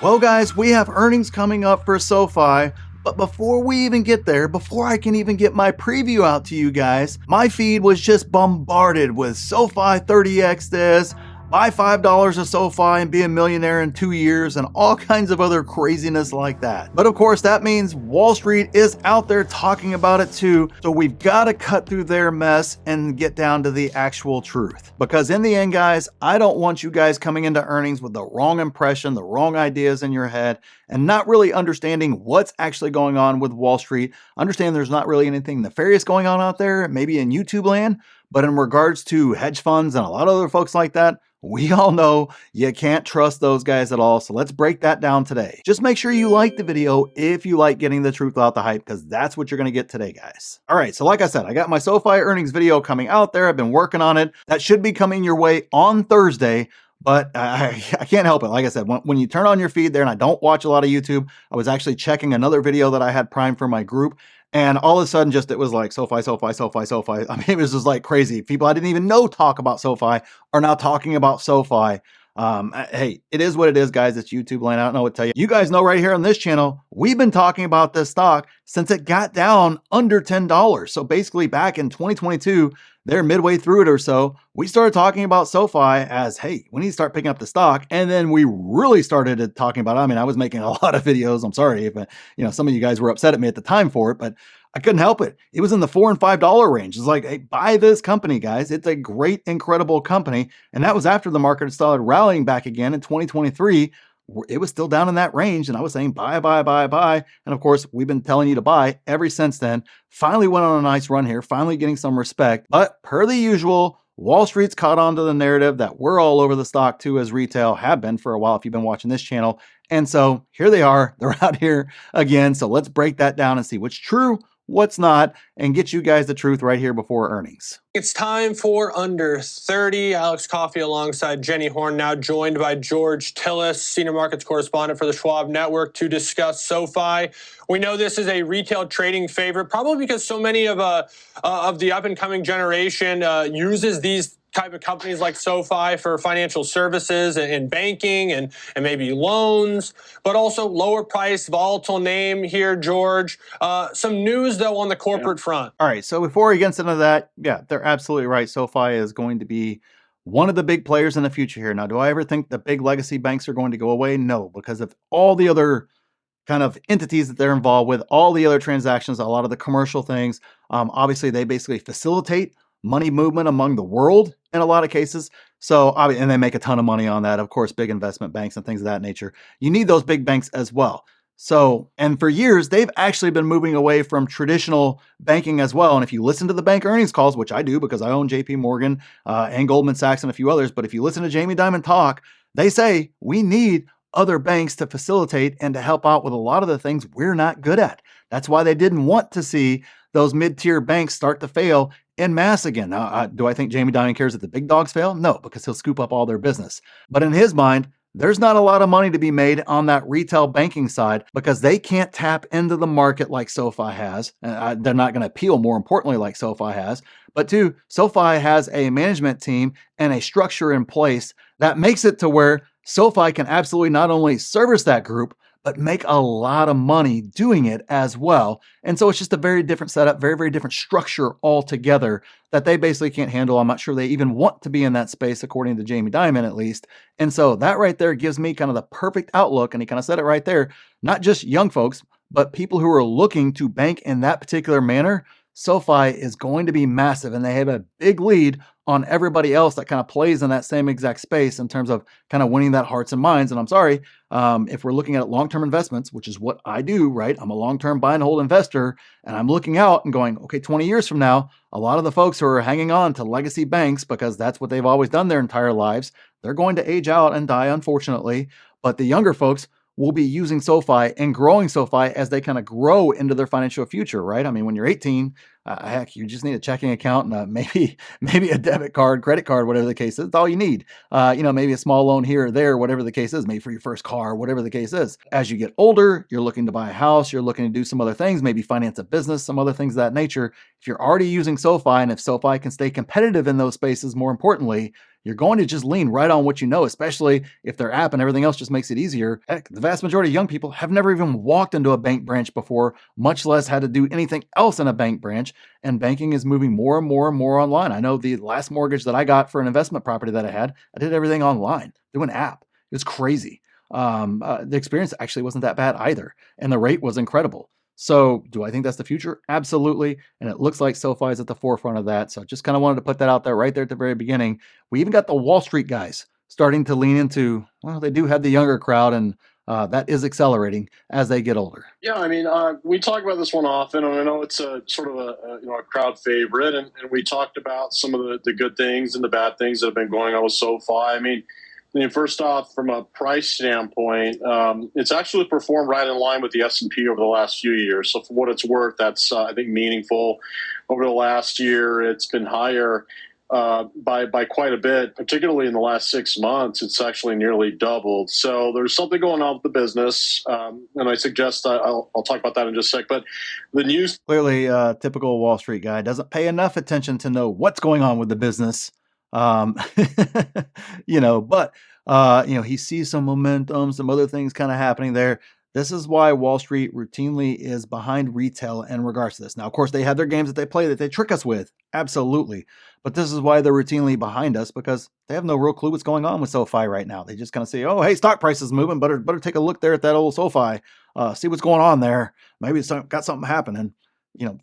Well, guys, we have earnings coming up for SoFi. But before we even get there, before I can even get my preview out to you guys, my feed was just bombarded with SoFi 30x this, buy $5 of SoFi and be a millionaire in 2 years, and all kinds of other craziness like that. But of course, that means Wall Street is out there talking about it too, so we've got to cut through their mess and get down to the actual truth. Because in the end, guys, I don't want you guys coming into earnings with the wrong impression, the wrong ideas in your head, and not really understanding what's actually going on with Wall Street. Understand there's not really anything nefarious going on out there, maybe in YouTube land, but in regards to hedge funds and a lot of other folks like that, we all know you can't trust those guys at all. So let's break that down today. Just make sure you like the video if you like getting the truth without the hype, because that's what you're going to get today, guys. All right. So like I said, I got my SoFi earnings video coming out there. I've been working on it. That should be coming your way on Thursday. But I can't help it. Like I said, when you turn on your feed there, and I don't watch a lot of YouTube, I was actually checking another video that I had primed for my group. And all of a sudden, just it was like SoFi, SoFi, SoFi, SoFi. I mean, it was just like crazy. People I didn't even know talk about SoFi are now talking about SoFi. Hey, it is what it is, guys. It's YouTube land. I don't know what to tell you. You guys know right here on this channel, we've been talking about this stock since it got down under $10. So basically back in 2022, they're midway through it or so, we started talking about SoFi as, hey, we need to start picking up the stock. And then we really started talking about it. I mean, I was making a lot of videos. I'm sorry if, some of you guys were upset at me at the time for it, but I couldn't help it. It was in the $4 and $5 range. It's like, hey, buy this company, guys. It's a great, incredible company. And that was after the market started rallying back again in 2023. It was still down in that range. And I was saying, buy, buy, buy, buy. And of course, we've been telling you to buy ever since then. Finally went on a nice run here, finally getting some respect. But per the usual, Wall Street's caught on to the narrative that we're all over the stock too, as retail have been for a while if you've been watching this channel. And so here they are. They're out here again. So let's break that down and see what's true, what's not, and get you guys the truth right here before earnings. It's time for Under 30. Alex Coffey alongside Jenny Horn, now joined by George Tillis, senior markets correspondent for the Schwab Network, to discuss SoFi. We know this is a retail trading favorite, probably because so many of the up-and-coming generation uses these type of companies like SoFi for financial services and banking and maybe loans, but also lower price, volatile name here, George. Some news, though, on the corporate front. All right, so before he gets into that, yeah, they're absolutely right. SoFi is going to be one of the big players in the future here. Now, do I ever think the big legacy banks are going to go away? No, because of all the other kind of entities that they're involved with, all the other transactions, a lot of the commercial things. Obviously, they basically facilitate money movement among the world in a lot of cases. So, and they make a ton of money on that. Of course, big investment banks and things of that nature. You need those big banks as well. So, and for years, they've actually been moving away from traditional banking as well. And if you listen to the bank earnings calls, which I do because I own JP Morgan and Goldman Sachs and a few others, but if you listen to Jamie Dimon talk, they say we need other banks to facilitate and to help out with a lot of the things we're not good at. That's why they didn't want to see those mid-tier banks start to fail en masse again. Now, do I think Jamie Dimon cares that the big dogs fail? No, because he'll scoop up all their business. But in his mind, there's not a lot of money to be made on that retail banking side because they can't tap into the market like SoFi has. They're not going to appeal, more importantly, like SoFi has. But two, SoFi has a management team and a structure in place that makes it to where SoFi can absolutely not only service that group, but make a lot of money doing it as well. And so it's just a very different setup, very, very different structure altogether that they basically can't handle. I'm not sure they even want to be in that space, according to Jamie Dimon, at least. And so that right there gives me kind of the perfect outlook. And he kind of said it right there, not just young folks, but people who are looking to bank in that particular manner. SoFi is going to be massive, and they have a big lead on everybody else that kind of plays in that same exact space in terms of kind of winning that hearts and minds. And I'm sorry, if we're looking at long-term investments, which is what I do, right? I'm a long-term buy and hold investor, and I'm looking out and going, okay, 20 years from now, a lot of the folks who are hanging on to legacy banks because that's what they've always done their entire lives, they're going to age out and die, unfortunately. But the younger folks will be using SoFi and growing SoFi as they kind of grow into their financial future, right? I mean, when you're 18, Heck, you just need a checking account and maybe a debit card, credit card, whatever the case is. That's all you need. Maybe a small loan here or there, whatever the case is, maybe for your first car, whatever the case is. As you get older, you're looking to buy a house, you're looking to do some other things, maybe finance a business, some other things of that nature. If you're already using SoFi, and if SoFi can stay competitive in those spaces, more importantly, you're going to just lean right on what you know, especially if their app and everything else just makes it easier. Heck, the vast majority of young people have never even walked into a bank branch before, much less had to do anything else in a bank branch. And banking is moving more and more and more online. I know the last mortgage that I got for an investment property that I did everything online through an app. It was crazy. The experience actually wasn't that bad either, and the rate was incredible. So do I think that's the future? Absolutely. And it looks like SoFi is at the forefront of that. So just kind of wanted to put that out there right there at the very beginning. We even got the Wall Street guys starting to lean into, well, they do have the younger crowd, and that is accelerating as they get older. Yeah, I mean, we talk about this one often, and I know it's a sort of a crowd favorite, and we talked about some of the good things and the bad things that have been going on with SoFi. First off, from a price standpoint, it's actually performed right in line with the S&P over the last few years. So for what it's worth, that's, I think, meaningful. Over the last year, it's been higher by quite a bit, particularly in the last 6 months. It's actually nearly doubled. So there's something going on with the business, and I suggest I'll talk about that in just a sec. But the news... Clearly, typical Wall Street guy doesn't pay enough attention to know what's going on with the business. He sees some momentum, some other things kind of happening there. This is why Wall Street routinely is behind retail in regards to this. Now, of course, they have their games that they play that they trick us with. Absolutely. But this is why they're routinely behind us, because they have no real clue what's going on with SoFi right now. They just kind of say, oh, hey, stock price is moving. Better take a look there at that old SoFi. See what's going on there. Maybe it's got something happening.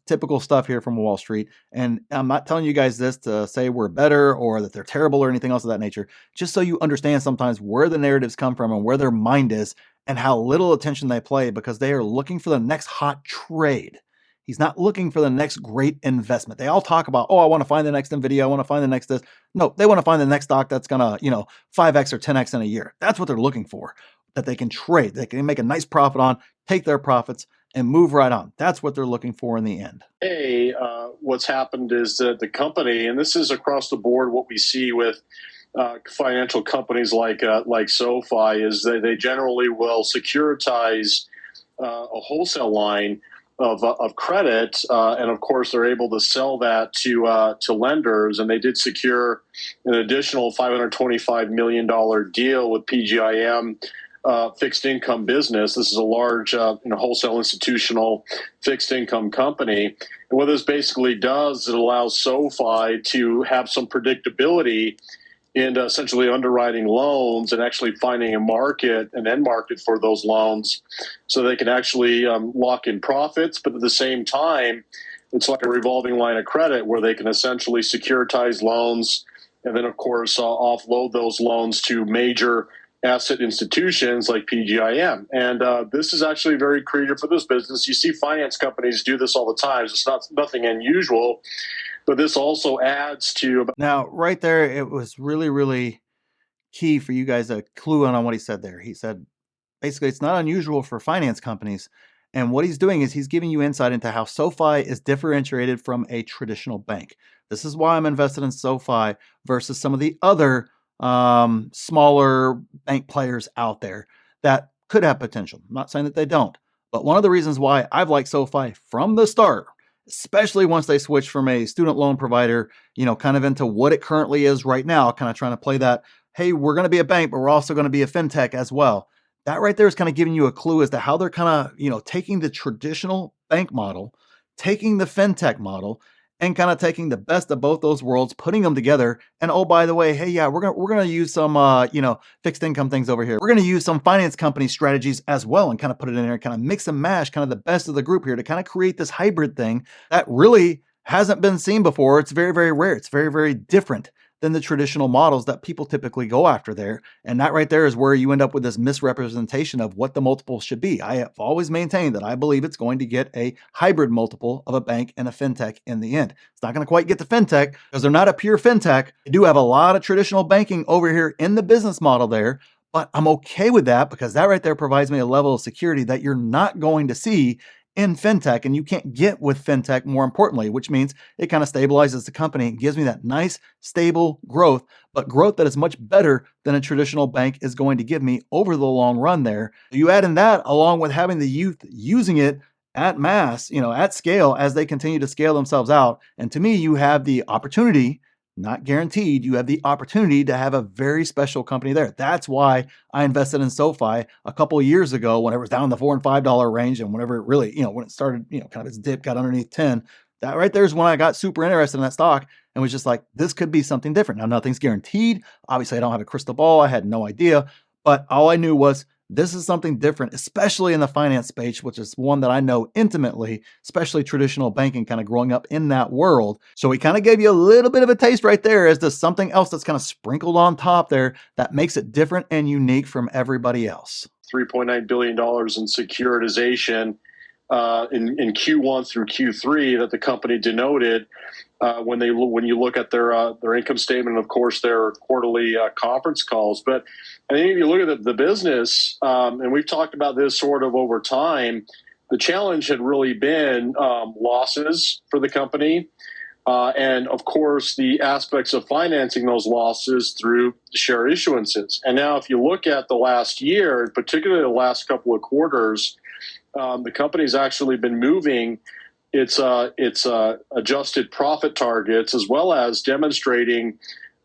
Typical stuff here from Wall Street. And I'm not telling you guys this to say we're better or that they're terrible or anything else of that nature, just so you understand sometimes where the narratives come from and where their mind is and how little attention they play, because they are looking for the next hot trade. He's not looking for the next great investment. They all talk about, oh, I want to find the next NVIDIA. I want to find the next this. No, they want to find the next stock that's going to, 5X or 10X in a year. That's what they're looking for, that they can trade. They can make a nice profit on, take their profits, and move right on. That's what they're looking for in the end. What's happened is that the company, and this is across the board what we see with financial companies like SoFi, is that they generally will securitize a wholesale line of credit, and of course they're able to sell that to lenders. And they did secure an additional $525 million deal with PGIM. Fixed income business. This is a large wholesale institutional fixed income company. And what this basically does, it allows SoFi to have some predictability in essentially underwriting loans and actually finding an end market for those loans, so they can actually lock in profits. But at the same time, it's like a revolving line of credit where they can essentially securitize loans and then, of course, offload those loans to major asset institutions like PGIM. And this is actually very creative for this business. You see finance companies do this all the time. It's nothing unusual, but this also adds to... Now, right there, it was really, really key for you guys to clue in on what he said there. He said, basically, it's not unusual for finance companies. And what he's doing is he's giving you insight into how SoFi is differentiated from a traditional bank. This is why I'm invested in SoFi versus some of the other smaller bank players out there that could have potential. I'm not saying that they don't, but one of the reasons why I've liked SoFi from the start, especially once they switched from a student loan provider, kind of into what it currently is right now, kind of trying to play that, hey, we're going to be a bank, but we're also going to be a fintech as well. That right there is kind of giving you a clue as to how they're kind of, taking the traditional bank model, taking the fintech model, and kind of taking the best of both those worlds, putting them together. And oh, by the way, hey, yeah, we're gonna use some fixed income things over here. We're gonna use some finance company strategies as well, and kind of put it in there, kind of mix and mash, kind of the best of the group here to kind of create this hybrid thing that really hasn't been seen before. It's very, very rare. It's very, very different than the traditional models that people typically go after there. And that right there is where you end up with this misrepresentation of what the multiple should be. I have always maintained that I believe it's going to get a hybrid multiple of a bank and a fintech in the end. It's not going to quite get to fintech because they're not a pure fintech. They do have a lot of traditional banking over here in the business model there, but I'm okay with that because that right there provides me a level of security that you're not going to see in fintech, and you can't get with fintech, more importantly, which means it kind of stabilizes the company and gives me that nice, stable growth, but growth that is much better than a traditional bank is going to give me over the long run there. You add in that along with having the youth using it at mass, at scale as they continue to scale themselves out. And to me, you have the opportunity, not guaranteed, you have the opportunity to have a very special company there. That's why I invested in SoFi a couple of years ago when it was down in the $4 and $5 range. And whenever it really, when it started, kind of its dip got underneath 10, that right there is when I got super interested in that stock and was just like, this could be something different. Now, nothing's guaranteed. Obviously, I don't have a crystal ball. I had no idea. But all I knew was this is something different, especially in the finance space, which is one that I know intimately, especially traditional banking, kind of growing up in that world. So we kind of gave you a little bit of a taste right there as to something else that's kind of sprinkled on top there that makes it different and unique from everybody else. $3.9 billion in securitization in Q1 through Q3 that the company denoted when you look at their income statement and, of course, their quarterly conference calls. But I think if you look at the business, and we've talked about this sort of over time, the challenge had really been losses for the company. And, of course, the aspects of financing those losses through share issuances. And now if you look at the last year, particularly the last couple of quarters, the company's actually been moving its adjusted profit targets as well as demonstrating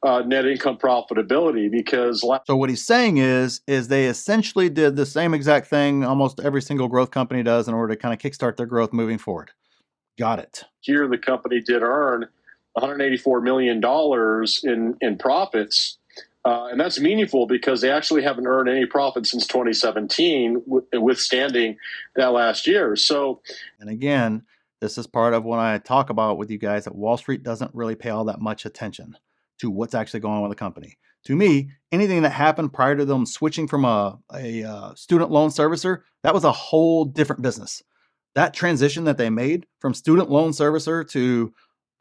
net income profitability. Because so what he's saying is they essentially did the same exact thing almost every single growth company does in order to kind of kickstart their growth moving forward. Got it. Here, the company did earn $184 million in profits. And that's meaningful because they actually haven't earned any profit since 2017, withstanding that last year. So, and again, this is part of what I talk about with you guys that Wall Street doesn't really pay all that much attention to what's actually going on with the company. To me, anything that happened prior to them switching from a student loan servicer, that was a whole different business. That transition that they made from student loan servicer to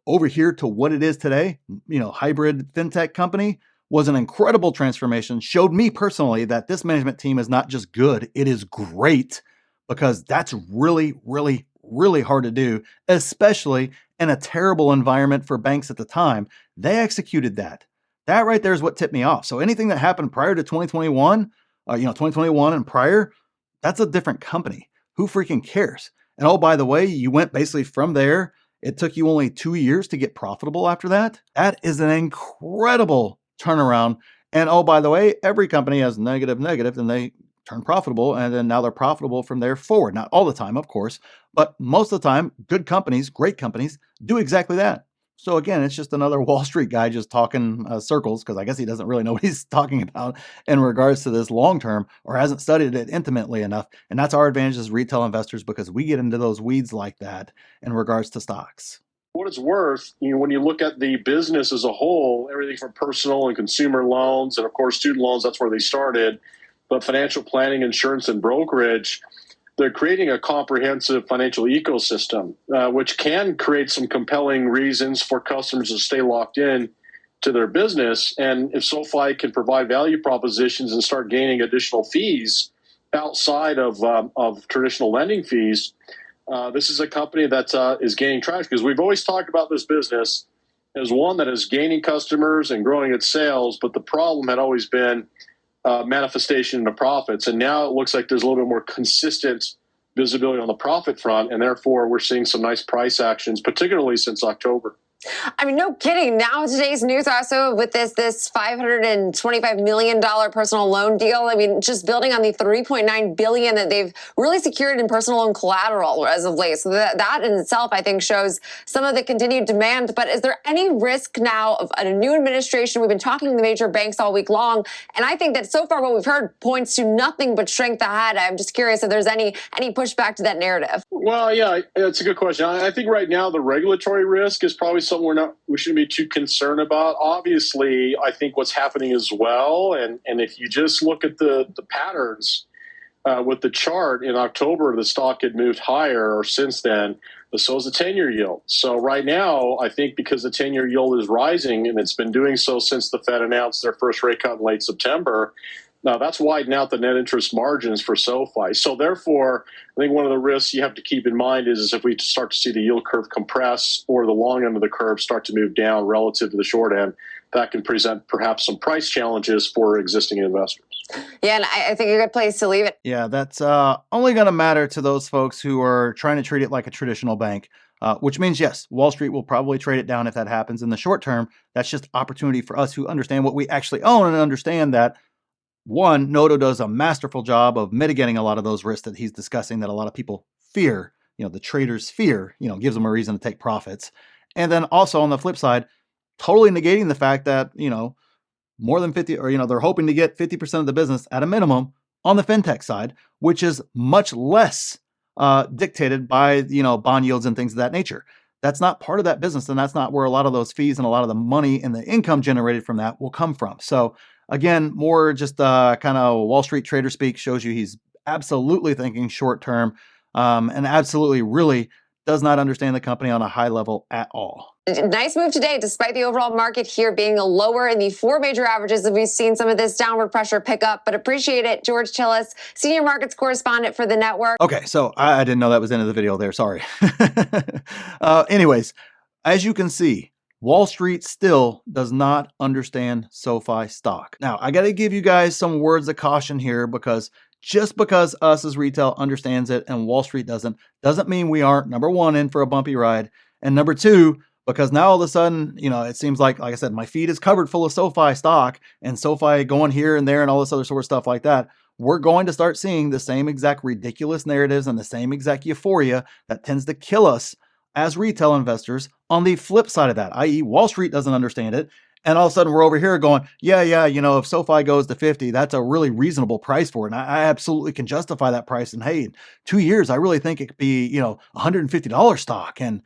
over here to what it is today, hybrid fintech company, was an incredible transformation. Showed me personally that this management team is not just good, it is great, because that's really, really, really hard to do, especially in a terrible environment for banks at the time. They executed that. That right there is what tipped me off. So anything that happened prior to 2021, 2021 and prior, that's a different company. Who freaking cares? And oh, by the way, you went basically from there. It took you only 2 years to get profitable after that. That is an incredible turnaround. And oh, by the way, every company has negative, then they turn profitable, and then now they're profitable from there forward. Not all the time, of course, but most of the time, good companies, great companies, do exactly that. So again, it's just another Wall Street guy just talking circles, because I guess he doesn't really know what he's talking about in regards to this long term, or hasn't studied it intimately enough. And that's our advantage as retail investors, because we get into those weeds like that in regards to stocks. What it's worth, when you look at the business as a whole, everything from personal and consumer loans, and of course student loans, that's where they started, but financial planning, insurance, and brokerage, they're creating a comprehensive financial ecosystem, which can create some compelling reasons for customers to stay locked in to their business. And if SoFi can provide value propositions and start gaining additional fees outside of traditional lending fees, this is a company that is gaining traction, because we've always talked about this business as one that is gaining customers and growing its sales, but the problem had always been manifestation into profits. And now it looks like there's a little bit more consistent visibility on the profit front, and therefore we're seeing some nice price actions, particularly since October. I mean, no kidding. Now today's news also with this $525 million personal loan deal. I mean, just building on the $3.9 billion that they've really secured in personal loan collateral as of late. So that in itself, I think, shows some of the continued demand. But is there any risk now of a new administration? We've been talking to the major banks all week long, and I think that so far what we've heard points to nothing but strength ahead. I'm just curious if there's any pushback to that narrative. Well, yeah, that's a good question. I think right now the regulatory risk is probably something we shouldn't be too concerned about. Obviously, I think what's happening as well, and if you just look at the patterns with the chart in October, the stock had moved higher, or since then, but so is the 10-year yield. So right now, I think because the 10-year yield is rising, and it's been doing so since the Fed announced their first rate cut in late September, Now, that's widened out the net interest margins for SoFi. So therefore, I think one of the risks you have to keep in mind is if we start to see the yield curve compress or the long end of the curve start to move down relative to the short end, that can present perhaps some price challenges for existing investors. Yeah, and I think a good place to leave it. Yeah, that's only going to matter to those folks who are trying to treat it like a traditional bank, which means, yes, Wall Street will probably trade it down if that happens in the short term. That's just opportunity for us who understand what we actually own and understand that, one, Noto does a masterful job of mitigating a lot of those risks that he's discussing that a lot of people fear, the traders fear, gives them a reason to take profits. And then also on the flip side, totally negating the fact that, more than 50, or, they're hoping to get 50% of the business at a minimum on the fintech side, which is much less dictated by, bond yields and things of that nature. That's not part of that business. And that's not where a lot of those fees and a lot of the money and the income generated from that will come from. So again, more just kind of Wall Street trader speak, shows you he's absolutely thinking short term and absolutely really does not understand the company on a high level at all. Nice move today, despite the overall market here being lower in the 4 major averages. We've seen some of this downward pressure pick up, but appreciate it. George Tillis, senior markets correspondent for the network. Okay, so I didn't know that was the end of the video there. Sorry. Anyways, as you can see, Wall Street still does not understand SoFi stock. Now, I got to give you guys some words of caution here, because just because us as retail understands it and Wall Street doesn't mean we aren't, number one, in for a bumpy ride. And number two, because now all of a sudden, it seems like I said, my feed is covered full of SoFi stock and SoFi going here and there and all this other sort of stuff like that. We're going to start seeing the same exact ridiculous narratives and the same exact euphoria that tends to kill us as retail investors on the flip side of that, i.e. Wall Street doesn't understand it. And all of a sudden we're over here going, yeah, if SoFi goes to 50, that's a really reasonable price for it. And I absolutely can justify that price. And hey, in 2 years, I really think it could be, $150 stock and,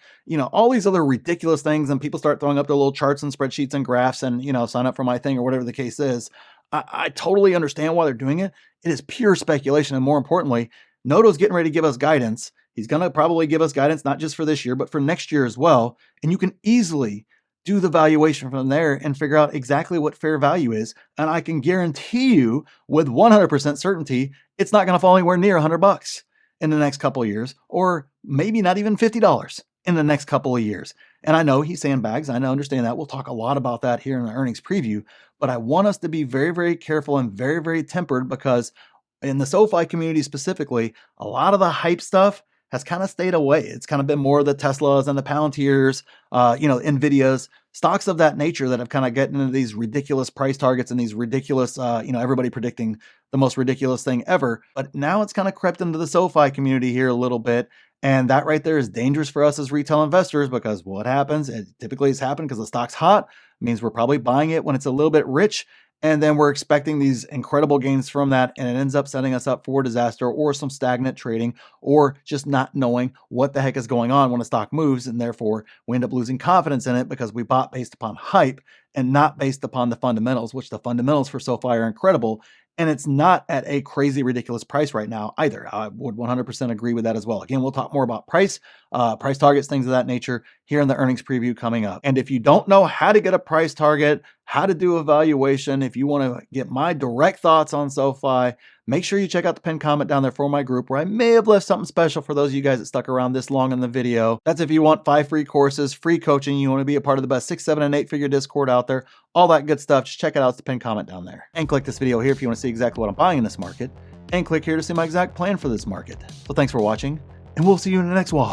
all these other ridiculous things. And people start throwing up their little charts and spreadsheets and graphs and, sign up for my thing or whatever the case is. I totally understand why they're doing it. It is pure speculation. And more importantly, Noto's getting ready to give us guidance. He's going to probably give us guidance, not just for this year, but for next year as well. And you can easily do the valuation from there and figure out exactly what fair value is. And I can guarantee you with 100% certainty, it's not going to fall anywhere near $100 in the next couple of years, or maybe not even $50 in the next couple of years. And I know he sandbags. I understand that. We'll talk a lot about that here in the earnings preview, but I want us to be very, very careful and very, very tempered, because in the SoFi community specifically, a lot of the hype stuff has kind of stayed away. It's kind of been more the Teslas and the Palantirs, Nvidias, stocks of that nature that have kind of gotten into these ridiculous price targets and these ridiculous, everybody predicting the most ridiculous thing ever. But now it's kind of crept into the SoFi community here a little bit. And that right there is dangerous for us as retail investors, because what happens, it typically has happened because the stock's hot, means we're probably buying it when it's a little bit rich. And then we're expecting these incredible gains from that, and it ends up setting us up for disaster or some stagnant trading, or just not knowing what the heck is going on when a stock moves, and therefore we end up losing confidence in it because we bought based upon hype and not based upon the fundamentals, which the fundamentals for SoFi are incredible. And it's not at a crazy, ridiculous price right now either. I would 100% agree with that as well. Again, we'll talk more about price targets, things of that nature here in the earnings preview coming up. And if you don't know how to get a price target, how to do a valuation, if you want to get my direct thoughts on SoFi, make sure you check out the pinned comment down there for my group, where I may have left something special for those of you guys that stuck around this long in the video. That's if you want 5 free courses, free coaching, you want to be a part of the best 6, 7, and 8 figure Discord out there, all that good stuff. Just check it out. It's the pinned comment down there. And click this video here if you want to see exactly what I'm buying in this market. And click here to see my exact plan for this market. So thanks for watching, and we'll see you in the next one.